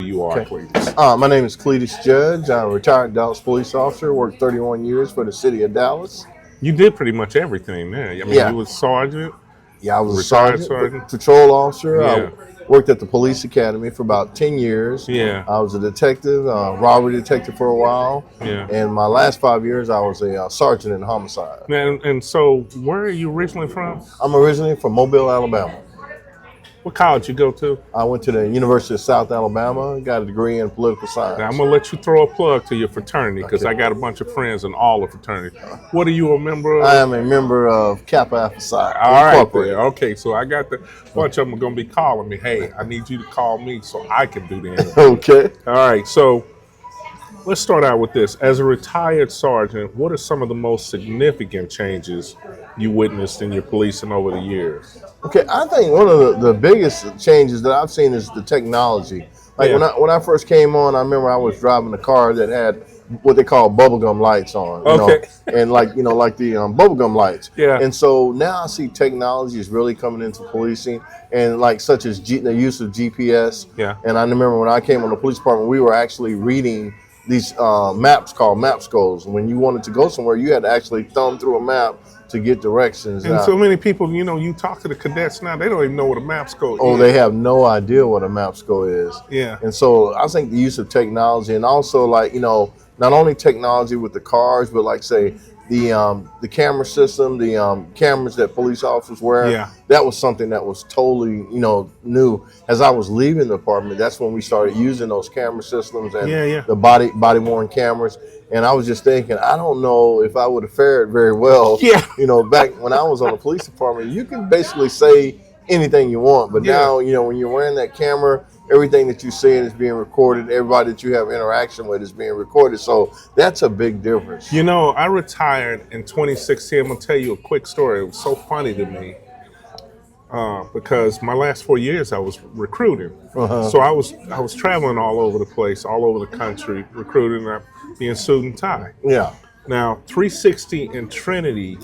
You are, Okay. please. My name is Cletus Judge. I'm a retired Dallas police officer. Worked 31 years for the city of Dallas. You did pretty much everything there. I mean, you Yeah, was sergeant, yeah. I was a retired sergeant, sergeant. patrol officer. I Yeah, worked at the police academy for about 10 years. yeah, I was a detective, robbery detective for a while, yeah. and my last 5 years I was a sergeant in homicide. And so, where are you originally from? I'm originally from Mobile, Alabama. What college you go to? I went to the University of South Alabama. Got a degree in political Now, I'm science. gonna let you throw a plug to your fraternity because Okay. I got a bunch of friends in all the fraternities. What are you a member I of? am a member of Kappa Alpha Psi All right, there. Incorporated. Okay, so I got the bunch of them are gonna be calling me. Hey, I need you to call me so I can do the interview. Okay. All right, so let's start out with this. As a retired sergeant, what are some of the most significant changes you witnessed in your policing over the years? Okay, I think one of the biggest changes that I've seen is the technology. Like Yeah. when I first came on, I remember I was driving a car that had what they call bubblegum lights on, Okay. and like the bubblegum lights. Yeah. And so now I see technology is really coming into policing, and like such as the use of GPS. Yeah. And I remember when I came on the police department, we were actually reading these maps called map scrolls. When you wanted to go somewhere, you had to actually thumb through a map to get directions. And so many people, you talk to the cadets now, they don't even know what a MAPS code Oh, is. they have no idea what a MAPSCO is. Yeah. And so I think the use of technology, and also not only technology with the cars, but like say the camera system, the cameras that police officers wear. Yeah. That was something that was totally new. As I was leaving the department, that's when we started using those camera systems and Yeah, yeah. the body worn cameras. And I was just thinking, I don't know if I would have fared very well. Yeah. Back when I was on the police department, you can basically say anything you want. But Yeah. now, when you're wearing that camera, everything that you say is being recorded. Everybody that you have interaction with is being recorded. So that's a big difference. I retired in 2016. I'm gonna tell you a quick story. It was so funny to me because my last 4 years I was recruiting. Uh-huh. So I was traveling all over the place, all over the country, recruiting, being suit and tie. Yeah. Now, 360 in Trinity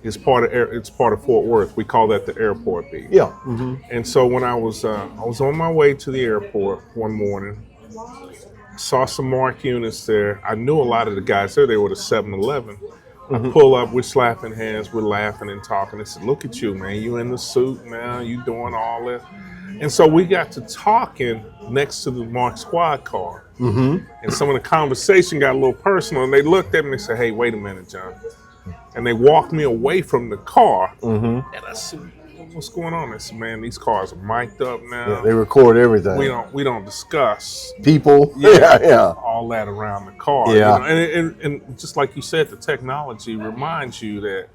is part of Fort Worth. We call that the airport beat. Yeah. Mm-hmm. And so when I was on my way to the airport one morning, saw some marked units there. I knew a lot of the guys there. They were the 7-Eleven. I pull up, we're slapping hands, we're laughing and talking. I said, "Look at you, man. You in the suit now. You doing all this." And so we got to talking next to the marked squad car. Mm-hmm. And some of the conversation got a little personal. And they looked at me and they said, "Hey, wait a minute, John." And they walked me away from the car. Mm-hmm. And I said, "What's going on?" I said, "Man, these cars are mic'd up now. Yeah, they record everything. We don't discuss People. Yeah. Yeah. all that around the car." Yeah. And just like you said, the technology reminds you that,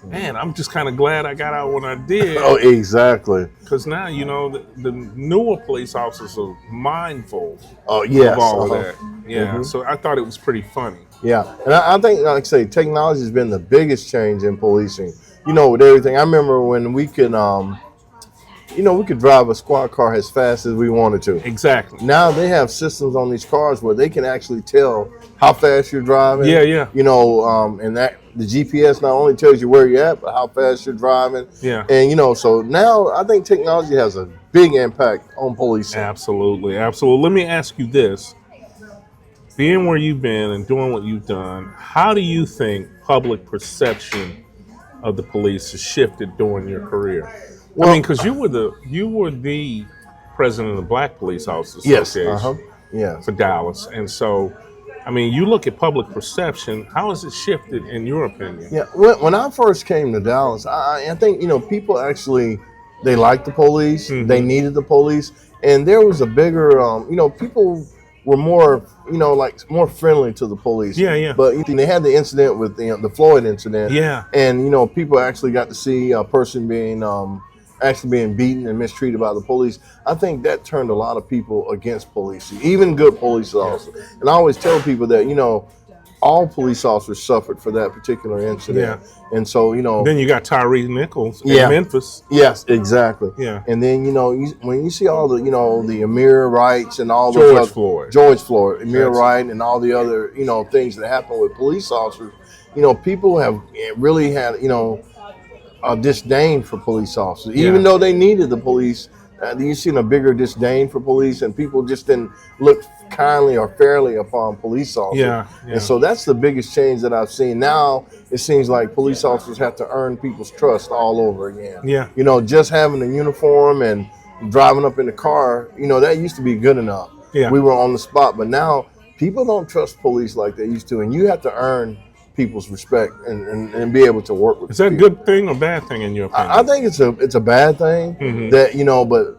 man, I'm just kind of glad I got out when I did. Oh, exactly. Because now, the newer police officers are mindful Oh, yes. of all Uh-huh. of that. Yeah. Mhm. So I thought it was pretty funny. Yeah, and I think, like I say, technology has been the biggest change in policing. With everything. I remember when we could drive a squad car as fast as we wanted to. Exactly. Now they have systems on these cars where they can actually tell how fast you're driving. Yeah, yeah. And that the GPS not only tells you where you're at, but how fast you're driving. Yeah. And so now I think technology has a big impact on policing. Absolutely. Absolutely. Let me ask you this. Being where you've been and doing what you've done, how do you think public perception of the police has shifted during your career? Well, Because you were the president of the Black Police Officers Yes. Association Yeah. for Dallas, and so, you look at public perception. How has it shifted in your opinion? Yeah, when I first came to Dallas, I think people actually they liked the police, Mhm. they needed the police, and there was a bigger people were more more friendly to the police. Yeah, yeah. But they had the incident with the Floyd incident. Yeah. And people actually got to see a person being actually being beaten and mistreated by the police. I think that turned a lot of people against police, even good police officers. And I always tell people that all police officers suffered for that particular incident. And so Then you got Tyree Nichols in Yeah. Memphis. yes, exactly. Yeah. And then when you see all the Amir Wrights and all George those Floyd. Amir That's- Wright, and all the other things that happen with police officers, people have really had a disdain for police officers, even Yeah. though they needed the police. You've seen a bigger disdain for police, and people just didn't look kindly or fairly upon police officers. Yeah, yeah. And so that's the biggest change that I've seen. Now it seems like police officers have to earn people's trust all over again. Yeah. You know, just having a uniform and driving up in the car, you know, that used to be good enough. Yeah. We were on the spot, but now people don't trust police like they used to, and you have to earn people's respect and be able to work with. Is that a people. good thing or bad thing in your opinion? I think it's a bad thing that, you know, but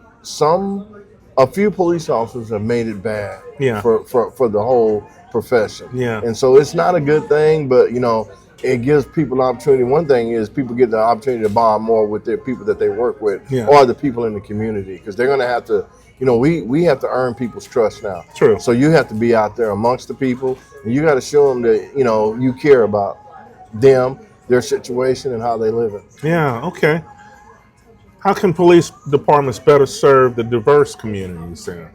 a few police officers have made it bad for the whole profession. Yeah. And so it's not a good thing, but, you know, it gives people an opportunity. One thing is people get the opportunity to bond more with their people that they work with or the people in the community, because they're going to have to, you know, we have to earn people's trust now. True. So you have to be out there amongst the people, and you got to show them that, you know, you care about them, their situation, and how they live it. Yeah, okay. How can police departments better serve the diverse communities then?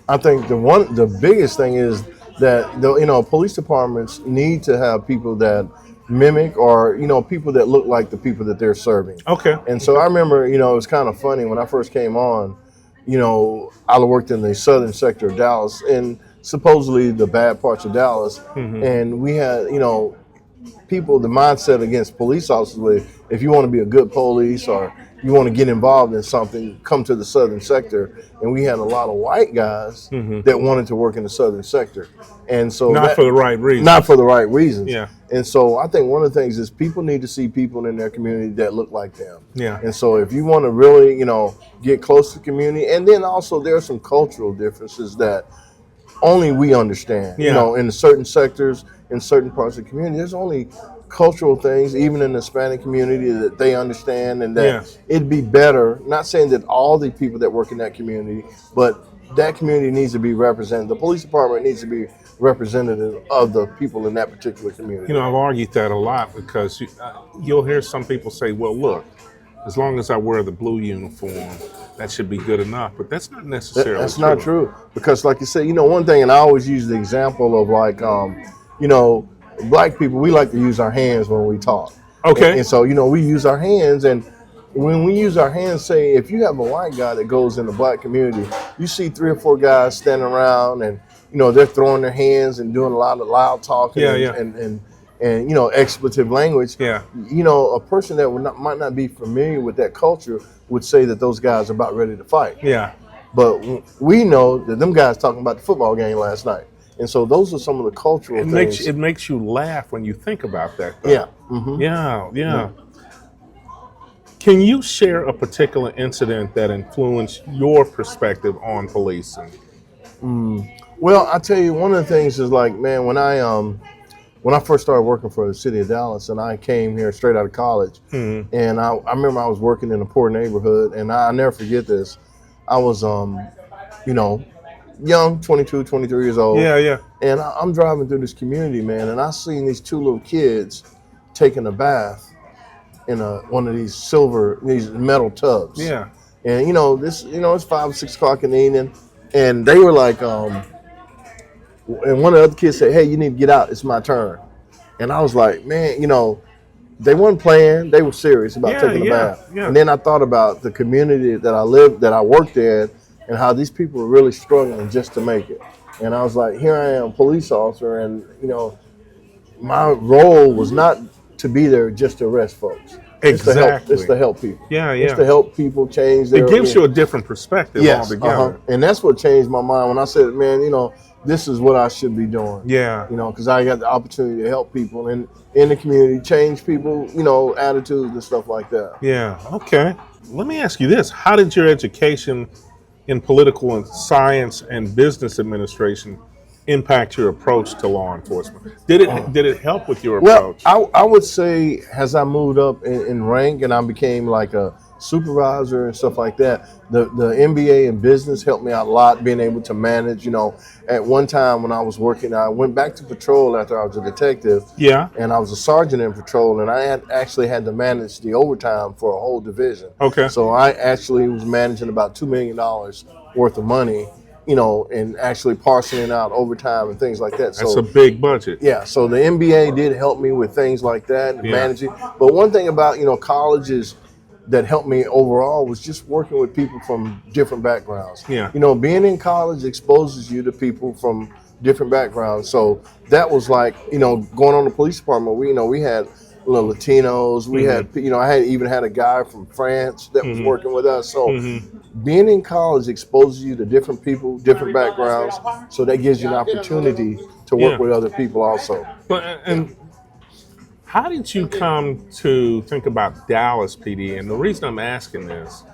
I think the biggest thing is that police departments need to have people that mimic, or, you know, people that look like the people that they're serving. Okay. And so I remember, you know, it was kind of funny when I first came on. You know, I worked in the southern sector of Dallas, and supposedly the bad parts of Dallas, and we had, you know, people, the mindset against police officers was, if you want to be a good police or you want to get involved in something, come to the southern sector. And we had a lot of white guys that wanted to work in the southern sector. And so Not for the right reasons. Not for the right reasons. Yeah. And so I think one of the things is people need to see people in their community that look like them. Yeah. And so if you want to really, you know, get close to the community, and then also there are some cultural differences that only we understand. Yeah. You know, in certain sectors, in certain parts of the community, there's only cultural things, even in the Hispanic community, that they understand, and that it'd be better, not saying that all the people that work in that community, but that community needs to be represented. The police department needs to be representative of the people in that particular community. You know, I've argued that a lot, because you'll hear some people say, well, look, as long as I wear the blue uniform, that should be good enough. But that's not necessarily That's not true. Because like you said, you know, one thing, and I always use the example of, like, you know, black people, we like to use our hands when we talk. Okay. And so, you know, we use our hands, and when we use our hands, say, if you have a white guy that goes in the black community, you see 3 or 4 guys standing around, and, you know, they're throwing their hands and doing a lot of loud talking and you know, expletive language. Yeah. You know, a person that might not be familiar with that culture would say that those guys are about ready to fight. Yeah. But we know that them guys talking about the football game last night. And so those are some of the cultural things. It makes you laugh when you think about that, though. Yeah. Mm-hmm. Yeah. Can you share a particular incident that influenced your perspective on policing? Well, I tell you, one of the things is, like, man, when I first started working for the city of Dallas, and I came here straight out of college, and I remember I was working in a poor neighborhood, and I'll never forget this. I was, you know, young, 22, 23 years old. Yeah. And I'm driving through this community, man, and I seen these 2 little kids taking a bath in one of these metal tubs. Yeah. And, you know, it's 5 or 6 o'clock in the evening, and they were like, and one of the other kids said, hey, you need to get out. It's my turn. And I was like, man, you know, they weren't playing. They were serious about taking a bath. Yeah. And then I thought about the community that I worked in, and how these people were really struggling just to make it. And I was like, here I am, police officer, and, you know, my role was not to be there just to arrest folks. Exactly. It's to help people. Yeah. It's to help people change their... It gives you a different perspective altogether. And that's what changed my mind when I said, man, you know, this is what I should be doing. Yeah. You know, because I got the opportunity to help people in the community, change people, you know, attitudes and stuff like that. Yeah. Okay. Let me ask you this. How did your education in political and science and business administration impact your approach to law enforcement? Did it help with your approach? Well, I would say, as I moved up in rank and I became like a supervisor and stuff like that, the MBA in business helped me out a lot, being able to manage. You know, at one time when I was working, I went back to patrol after I was a detective. Yeah. And I was a sergeant in patrol, and I actually had to manage the overtime for a whole division. Okay. So I actually was managing about $2 million worth of money, you know, and actually parceling out overtime and things like that. That's a big budget. Yeah, so the MBA did help me with things like that, managing. But one thing about, you know, college is that helped me overall was just working with people from different backgrounds. Yeah. You know, being in college exposes you to people from different backgrounds. So that was like, you know, going on the police department, we had little Latinos, we had, I had even had a guy from France that was working with us. So being in college exposes you to different people, different backgrounds. So that gives you an opportunity to work with other people also. And how did you come to think about Dallas PD? And the reason I'm asking this,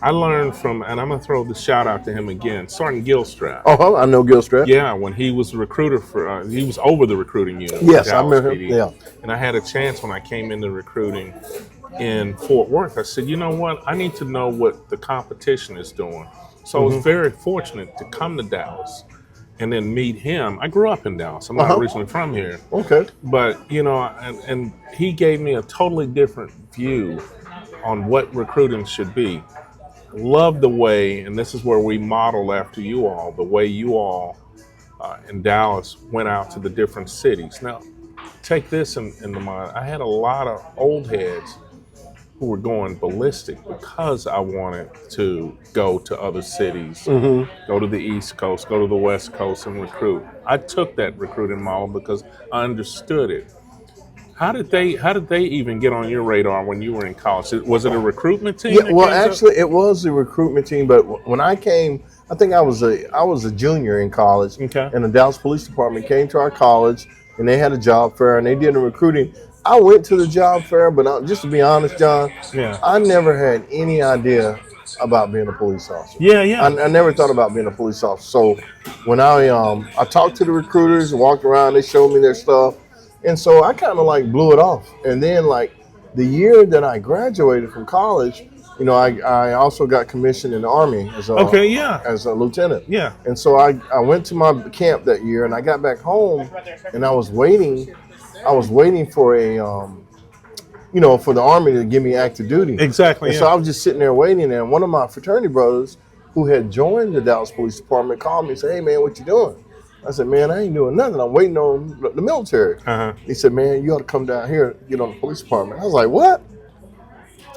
I learned from, and I'm going to throw the shout out to him again, Sergeant Gilstrap. Oh, I know Gilstrap. Yeah, when he was a recruiter for, he was over the recruiting unit. Yes, I remember him. Yeah. And I had a chance when I came into recruiting in Fort Worth. I said, you know what? I need to know what the competition is doing. So I was very fortunate to come to Dallas and then meet him. I grew up in Dallas. I'm not originally from here. Okay. But, and he gave me a totally different view on what recruiting should be. Love the way, and this is where we model after you all, the way you all in Dallas went out to the different cities. Now, take this in the mind. I had a lot of old heads who were going ballistic because I wanted to go to other cities, go to the East Coast, go to the West Coast and recruit. I took that recruiting model because I understood it. How did they even get on your radar when you were in college? Was it a recruitment team? Yeah, well, actually, it was a recruitment team. But when I came, I think I was a junior in college, and the Dallas Police Department came to our college, and they had a job fair, and they did the recruiting. I went to the job fair, but just to be honest, John, I never had any idea about being a police officer. I never thought about being a police officer. So when I talked to the recruiters, walked around, they showed me their stuff. And so I kind of like blew it off. And then like the year that I graduated from college, I also got commissioned in the Army as a lieutenant. Yeah. And so I went to my camp that year, and I got back home, and I was waiting for for the Army to give me active duty. Exactly. And so I was just sitting there waiting, and one of my fraternity brothers who had joined the Dallas Police Department called me and said, "Hey man, what you doing?" I said, "Man, I ain't doing nothing. I'm waiting on the military." He said, "Man, you ought to come down here and get on the police department." I was like, "What?"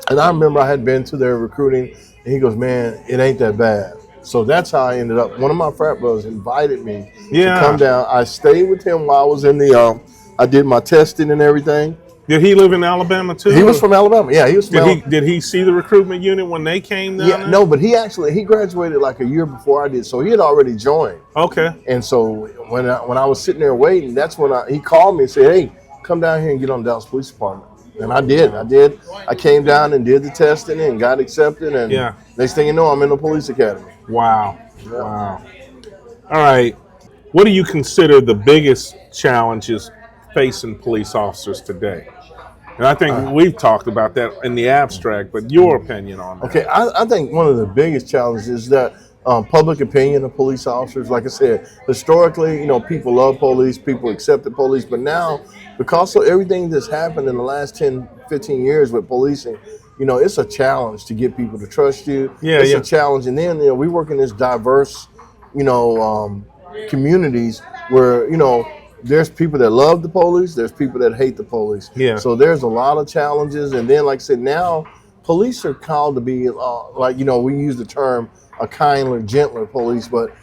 And I remember I had been to their recruiting, and he goes, "Man, it ain't that bad." So that's how I ended up. One of my frat brothers invited me to come down. I stayed with him while I was in the, I did my testing and everything. Did he live in Alabama too? He was from Alabama. Yeah, he was from Alabama. Did he see the recruitment unit when they came down? Yeah, no, but he graduated like a year before I did, so he had already joined. Okay. And so when I was sitting there waiting, that's when he called me and said, "Hey, come down here and get on the Dallas Police Department." And I did. I came down and did the testing and got accepted. And next thing you know, I'm in the police academy. Wow. Yeah. Wow. All right. What do you consider the biggest challenges facing police officers today? And I think we've talked about that in the abstract, but your opinion on that. Okay, I think one of the biggest challenges is that public opinion of police officers. Like I said, historically, people love police, people accepted police, but now, because of everything that's happened in the last 10, 15 years with policing, it's a challenge to get people to trust you. It's a challenge. And then, we work in this diverse, communities where, there's people that love the police, there's people that hate the police. Yeah. So there's a lot of challenges. And then, like I said, now police are called to be, we use the term a kinder, gentler police, but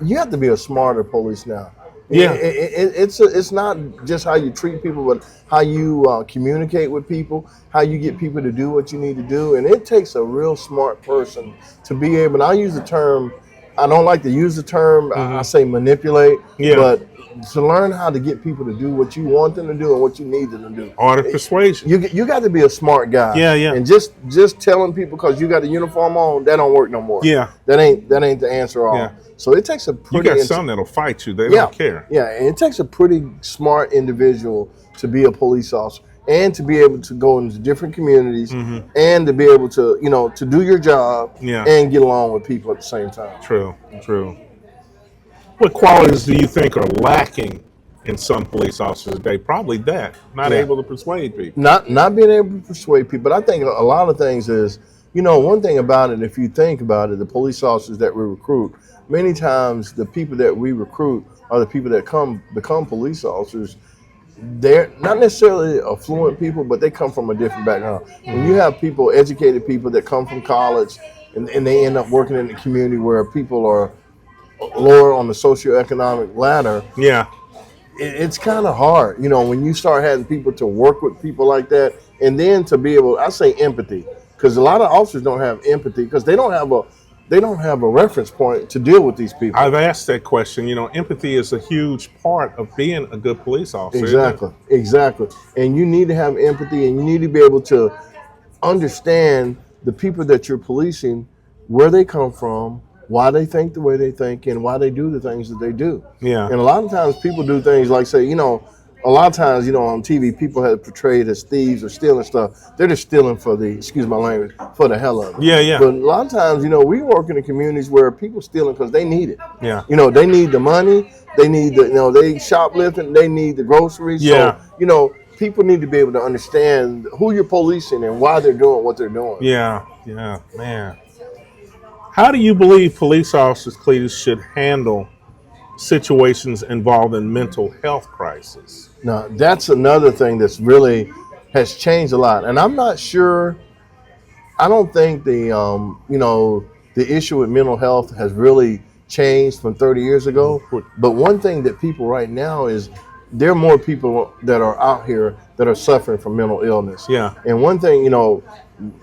you have to be a smarter police now. Yeah. It's not just how you treat people, but how you communicate with people, how you get people to do what you need to do. And it takes a real smart person to be able, and I use the term, I don't like to use the term, I say manipulate, but to learn how to get people to do what you want them to do and what you need them to do. Art of persuasion. You got to be a smart guy. Yeah. And just telling people because you got a uniform on, that don't work no more. Yeah. That ain't the answer all. Yeah. So it takes a pretty... You got some that'll fight you. They don't care. Yeah, and it takes a pretty smart individual to be a police officer and to be able to go into different communities and to be able to, to do your job and get along with people at the same time. True. What qualities do you think are lacking in some police officers today? Probably that, not able to persuade people. Not being able to persuade people. But I think a lot of things is, one thing about it, if you think about it, the police officers that we recruit, many times the people that we recruit are the people that become police officers. they're not necessarily affluent people, but they come from a different background. When you have people, educated people that come from college, and they end up working in the community where people are lower on the socioeconomic ladder, Yeah. it's kind of hard, when you start having people to work with people like that, and then to be able, I say empathy, because a lot of officers don't have empathy because they don't have a reference point to deal with these people. I've asked that question. Empathy is a huge part of being a good police officer. Exactly. And you need to have empathy, and you need to be able to understand the people that you're policing, where they come from, why they think the way they think, and why they do the things that they do. Yeah. And a lot of times people do things like, say, a lot of times, on TV, people have portrayed as thieves or stealing stuff. They're just stealing for the, excuse my language, for the hell of it. Yeah. But a lot of times, we work in the communities where people stealing because they need it. Yeah. They need the money. They need they shoplifting. They need the groceries. Yeah. So, people need to be able to understand who you're policing and why they're doing what they're doing. Yeah, man. How do you believe police officers, Cletus, should handle situations involving mental health crisis? Now, that's another thing that's really has changed a lot. And I'm not sure, I don't think the issue with mental health has really changed from 30 years ago. But one thing that people right now is there are more people that are out here that are suffering from mental illness. Yeah. And one thing,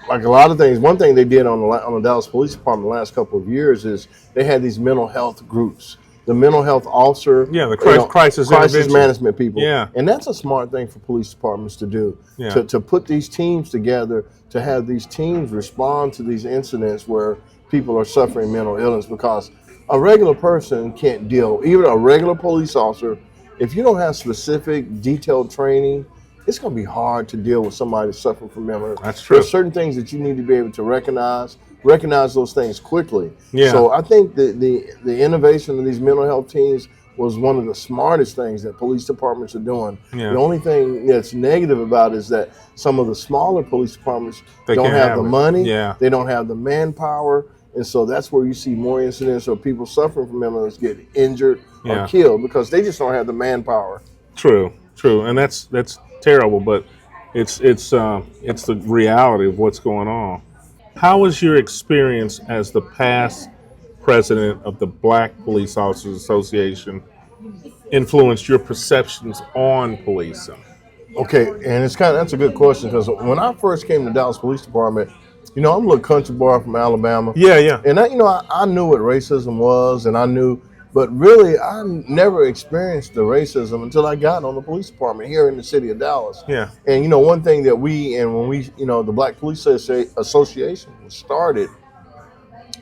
like a lot of things, one thing they did on the Dallas Police Department the last couple of years is they had these mental health groups. The mental health officer, yeah, the crisis management people, yeah, and that's a smart thing for police departments to do. Yeah. To put these teams together, to have these teams respond to these incidents where people are suffering mental illness, because a regular person can't deal. Even a regular police officer, if you don't have specific, detailed training, it's going to be hard to deal with somebody suffering from mental illness. That's true. There's certain things that you need to be able to recognize those things quickly. Yeah. So I think the innovation of these mental health teams was one of the smartest things that police departments are doing. Yeah. The only thing that's negative about it is that some of the smaller police departments don't have the money, they don't have the manpower, and so that's where you see more incidents of people suffering from mental illness get injured or killed because they just don't have the manpower. True, and that's terrible, but it's the reality of what's going on. How was your experience as the past president of the Black Police Officers Association influenced your perceptions on policing? Okay, and that's a good question, because when I first came to Dallas Police Department, I'm a little country boy from Alabama. Yeah. And I knew what racism was, but really I never experienced the racism until I got on the police department here in the city of Dallas. Yeah. And one thing that when we the Black Police Association was started,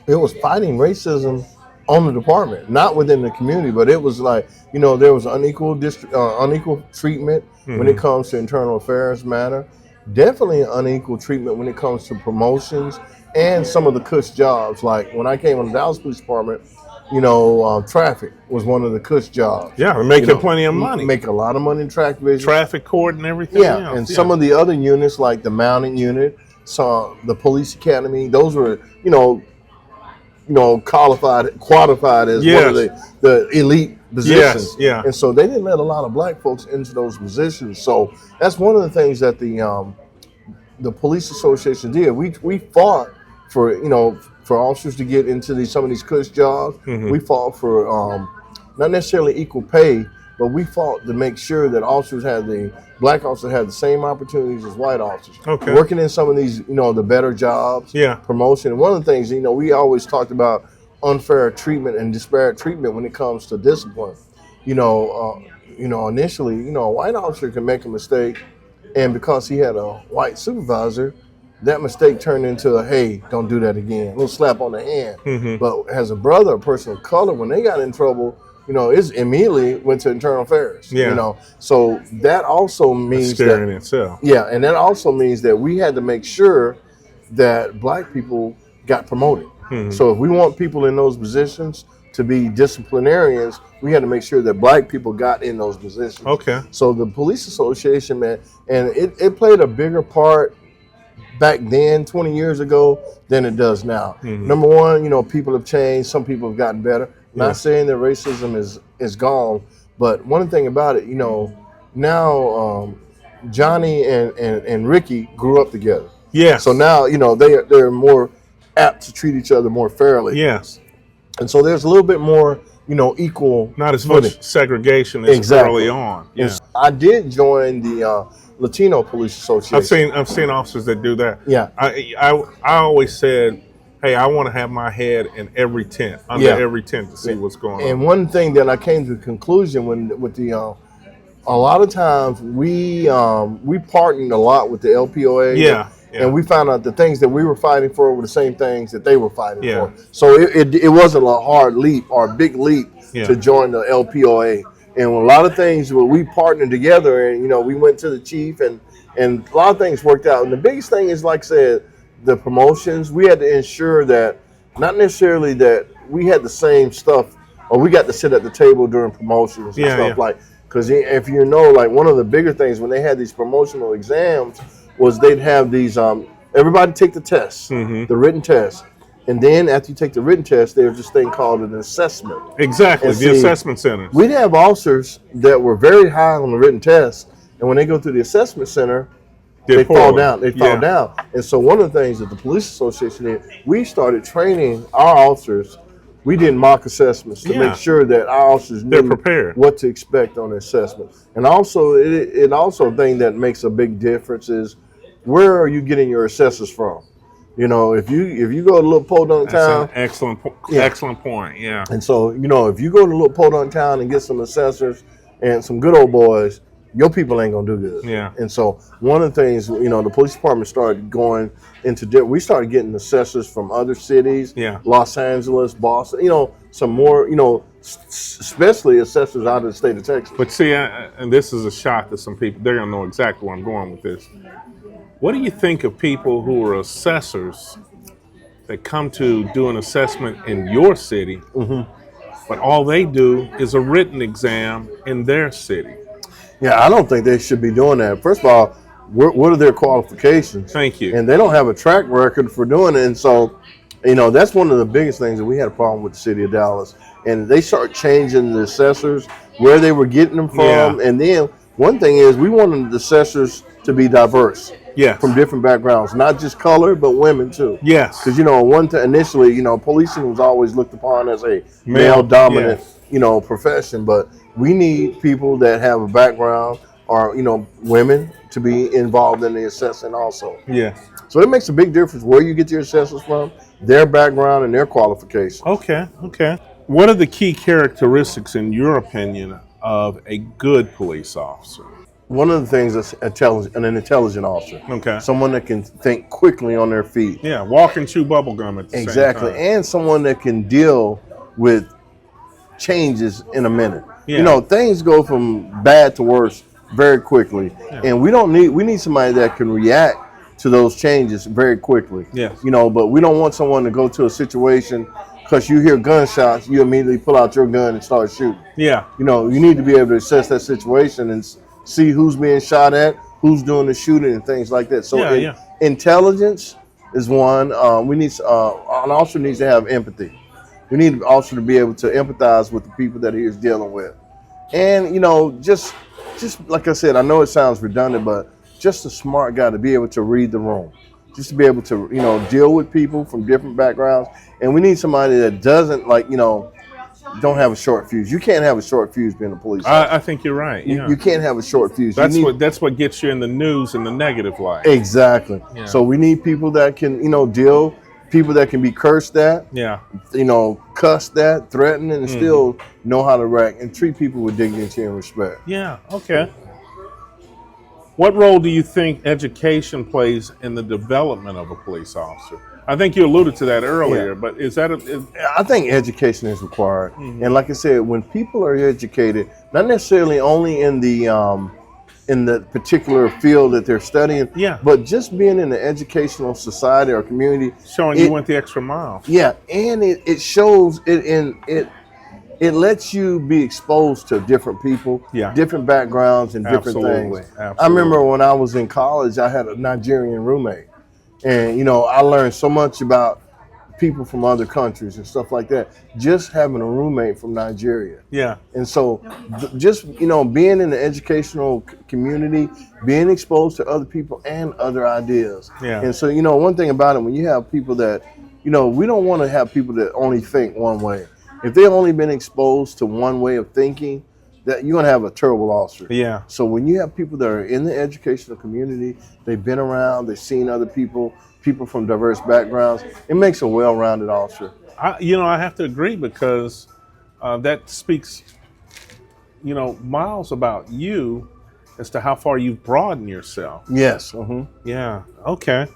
it was fighting racism on the department, not within the community, but it was like, there was unequal treatment when it comes to internal affairs matter. Definitely unequal treatment when it comes to promotions and some of the cush jobs. Like when I came on the Dallas Police Department, traffic was one of the cush jobs. Yeah, they're making plenty of money. Make a lot of money in track vision. Traffic court and everything else. And some of the other units, like the mounting unit, the police academy, those were, qualified as one of the elite positions. Yes. And so they didn't let a lot of black folks into those positions. So that's one of the things that the police association did. We fought for officers to get into some of these cush jobs. Mm-hmm. We fought for not necessarily equal pay, but we fought to make sure that black officers had the same opportunities as white officers. Okay. Working in some of these, the better jobs, promotion. And one of the things, we always talked about unfair treatment and disparate treatment when it comes to discipline. Initially, a white officer can make a mistake, and because he had a white supervisor, that mistake turned into hey, don't do that again. A little slap on the hand. Mm-hmm. But as a brother, a person of color, when they got in trouble, it immediately went to internal affairs. So that also means scary in itself. Yeah, and that also means that we had to make sure that black people got promoted. Mm-hmm. So if we want people in those positions to be disciplinarians, we had to make sure that black people got in those positions. Okay. So the police association, man, and it played a bigger part back then, 20 years ago, than it does now. Mm-hmm. Number one, people have changed. Some people have gotten better. Not saying that racism is gone, but one thing about it, now Johnny and Ricky grew up together. Yes. So now, they're more apt to treat each other more fairly. Yes. And so there's a little bit more, equal. Not as footing. much segregation as Exactly. early on. Yeah. So I did join the Latino Police Association. I've seen officers that do that. Yeah. I always said, hey, I want to have my head in every tent, under every tent to see what's going on. And one thing that I came to the conclusion with the a lot of times we partnered a lot with the LPOA. Yeah. And we found out the things that we were fighting for were the same things that they were fighting Yeah. for. So it wasn't a hard leap or a big leap to join the LPOA. And a lot of things we partnered together, and we went to the chief, and a lot of things worked out. And the biggest thing is, like I said, the promotions. We had to ensure that not necessarily that we had the same stuff, or we got to sit at the table during promotions and stuff like. Because if you know, like one of the bigger things when they had these promotional exams was they'd have these everybody take the test, the written test. And then after you take the written test, there's this thing called an assessment. Exactly, the assessment center. We'd have officers that were very high on the written test, and when they go through the assessment center, they fall down. They fall down. And so one of the things that the Police Association did, we started training our officers. We did mock assessments to make sure that our officers knew prepared what to expect on the assessment. And also, it also a thing that makes a big difference is where are you getting your assessors from? If you go to Little Podunk Town, that's an excellent point. Yeah. And so if you go to Little Podunk Town and get some assessors and some good old boys, your people ain't gonna do good. Yeah. And so one of the things the police department started going into we started getting assessors from other cities. Yeah. Los Angeles, Boston. Some more. Especially assessors out of the state of Texas. But see, and this is a shock to some people. They're gonna know exactly where I'm going with this. What do you think of people who are assessors that come to do an assessment in your city, but all they do is a written exam in their city? Yeah, I don't think they should be doing that. First of all, what are their qualifications? Thank you. And they don't have a track record for doing it. And so, that's one of the biggest things that we had a problem with the city of Dallas. And they started changing the assessors, where they were getting them from. And then one thing is we wanted the assessors to be diverse. Yes. From different backgrounds, not just color, but women too. Yes. Because initially, policing was always looked upon as a male-dominant, profession. But we need people that have a background, or women, to be involved in the assessing also. Yes. So it makes a big difference where you get your assessors from, their background, and their qualifications. Okay. What are the key characteristics, in your opinion, of a good police officer? One of the things is an intelligent officer. Okay. Someone that can think quickly on their feet. Yeah, walk and chew bubble gum at the same time. And someone that can deal with changes in a minute. Yeah. Things go from bad to worse very quickly. Yeah. And we need somebody that can react to those changes very quickly. Yes. But we don't want someone to go to a situation because you hear gunshots, you immediately pull out your gun and start shooting. Yeah. You need to be able to assess that situation and see who's being shot at, who's doing the shooting, and things like that. So intelligence is one. We need an officer needs to have empathy. We need an officer to be able to empathize with the people that he is dealing with. And just like I said, I know it sounds redundant, but just a smart guy to be able to read the room, just to be able to deal with people from different backgrounds. And we need somebody that doesn't don't have a short fuse. You can't have a short fuse being a police officer. I think you're right. Yeah. You can't have a short fuse. That's what gets you in the news in the negative light. Exactly. Yeah. So we need people that can, people that can be cursed at. Yeah. Cussed at, threatened, and still know how to react and treat people with dignity and respect. Yeah. Okay. What role do you think education plays in the development of a police officer? I think you alluded to that earlier, but is that I think education is required. And like I said, when people are educated, not necessarily only in the particular field that they're studying, but just being in the educational society or community, showing you went the extra mile. Yeah, and it shows it lets you be exposed to different people, different backgrounds, and different things. Absolutely. I remember when I was in college, I had a Nigerian roommate. And, I learned so much about people from other countries and stuff like that. Just having a roommate from Nigeria. Yeah. And so just, being in the educational community, being exposed to other people and other ideas. Yeah. And so, one thing about it, when you have people that, we don't want to have people that only think one way. If they've only been exposed to one way of thinking, that you're going to have a terrible officer. Yeah. So when you have people that are in the educational community, they've been around, they've seen other people from diverse backgrounds, it makes a well-rounded officer. I have to agree because that speaks, miles about you as to how far you've broadened yourself. Yes. Mm-hmm. Yeah. Okay.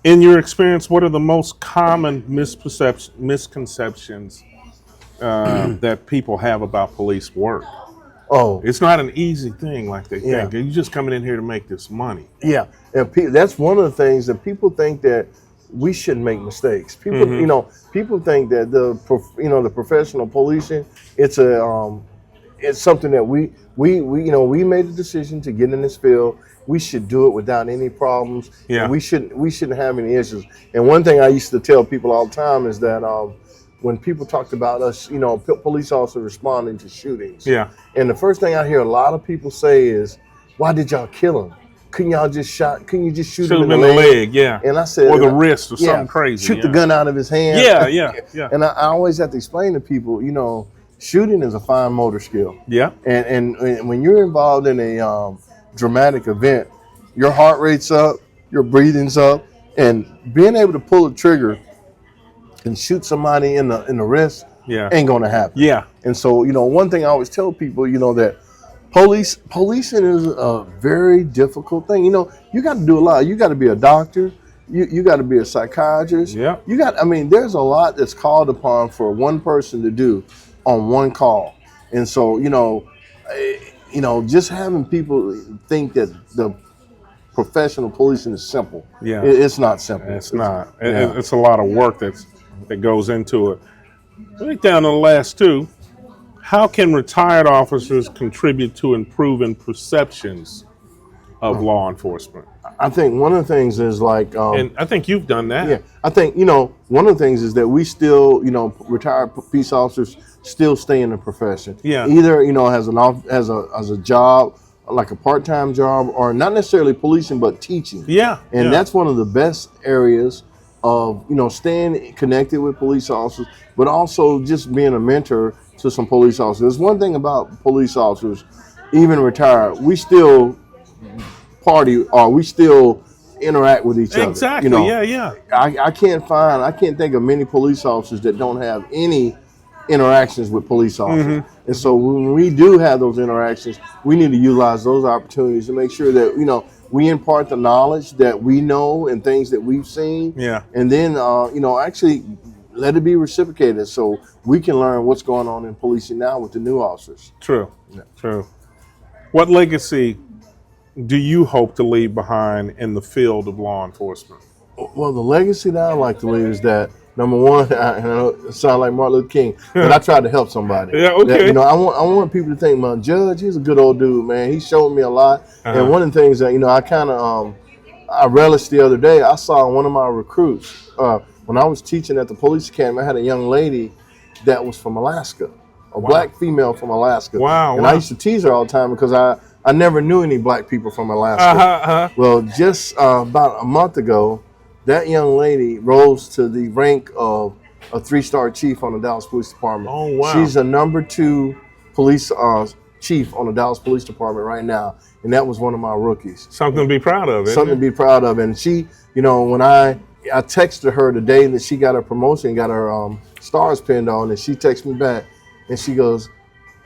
In your experience, what are the most common misconceptions that people have about police work? Oh, it's not an easy thing like they Yeah. think. You're just coming in here to make this money. yeah. And that's one of the things that people think, that we shouldn't make mistakes. People, people think that the professional policing, it's something that we made a decision to get in this field. We should do it without any problems. Yeah. And we shouldn't have any issues. And one thing I used to tell people all the time is that when people talked about us, police officers responding to shootings. Yeah. And the first thing I hear a lot of people say is, "Why did y'all kill him? Couldn't you just shoot him in the leg?" Yeah. And I said, or the wrist or something crazy. Shoot the gun out of his hand. Yeah. And I always have to explain to people, shooting is a fine motor skill. Yeah. And when you're involved in a dramatic event, your heart rate's up, your breathing's up, and being able to pull a trigger and shoot somebody in the wrist ain't gonna happen. Yeah. And so, one thing I always tell people, that policing is a very difficult thing. You got to do a lot. You got to be a doctor. You got to be a psychiatrist. Yeah. There's a lot that's called upon for one person to do on one call. And so, just having people think that the professional policing is simple. Yeah. It's not simple. It's not. Yeah. It's a lot of work that goes into it. Right down to the last two. How can retired officers contribute to improving perceptions of law enforcement? I think one of the things is like, and I think you've done that. yeah, I think, one of the things is that we still, retired peace officers still stay in the profession. Yeah. Either, as a job, like a part-time job, or not necessarily policing, but teaching. Yeah. And that's one of the best areas of, staying connected with police officers, but also just being a mentor to some police officers. There's one thing about police officers, even retired, we still party, or we still interact with each other. Exactly. Yeah. I can't think of many police officers that don't have any interactions with police officers. Mm-hmm. And so when we do have those interactions, we need to utilize those opportunities to make sure that, we impart the knowledge that we know and things that we've seen. Yeah. And then, actually let it be reciprocated so we can learn what's going on in policing now with the new officers. True. Yeah. True. What legacy do you hope to leave behind in the field of law enforcement? Well, the legacy that I like to leave is that, number one, I know it sounds like Martin Luther King, but I tried to help somebody. Yeah, okay. That, I want people to think, man, Judge, he's a good old dude, man. He showed me a lot. Uh-huh. And one of the things that, I kind of, I relished the other day, I saw one of my recruits, when I was teaching at the police academy, I had a young lady that was from Alaska, a black female from Alaska. Wow. And I used to tease her all the time because I never knew any black people from Alaska. Well, just about a month ago, that young lady rose to the rank of a 3-star chief on the Dallas Police Department. Oh, wow. She's a number 2 police chief on the Dallas Police Department right now, and that was one of my rookies. Something to be proud of, isn't Something it? to be proud of. And she, when I texted her the day that she got her promotion, got her stars pinned on, and she texted me back, and she goes,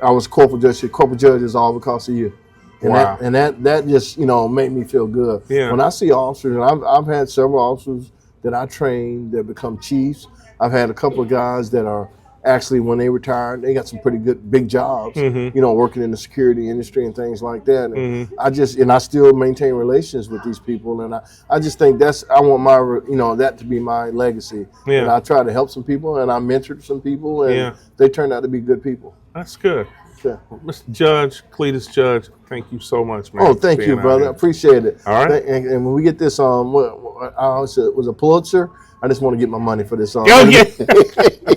"I was Corporal Judge. She said, Corporal Judge is all because of you." And Wow. that just, made me feel good. Yeah. When I see officers, and I've had several officers that I trained that become chiefs. I've had a couple of guys that are actually, when they retired, they got some pretty good big jobs, working in the security industry and things like that. And I still maintain relations with these people. And I just think I want my, that to be my legacy. Yeah. And I try to help some people, and I mentored some people, and they turned out to be good people. That's good. Yeah. Mr. Judge, Cletus Judge, thank you so much, man. Oh, thank you, brother. I appreciate it. All right. And when we get this, I always said, was a Pulitzer. I just want to get my money for this song. Oh yeah.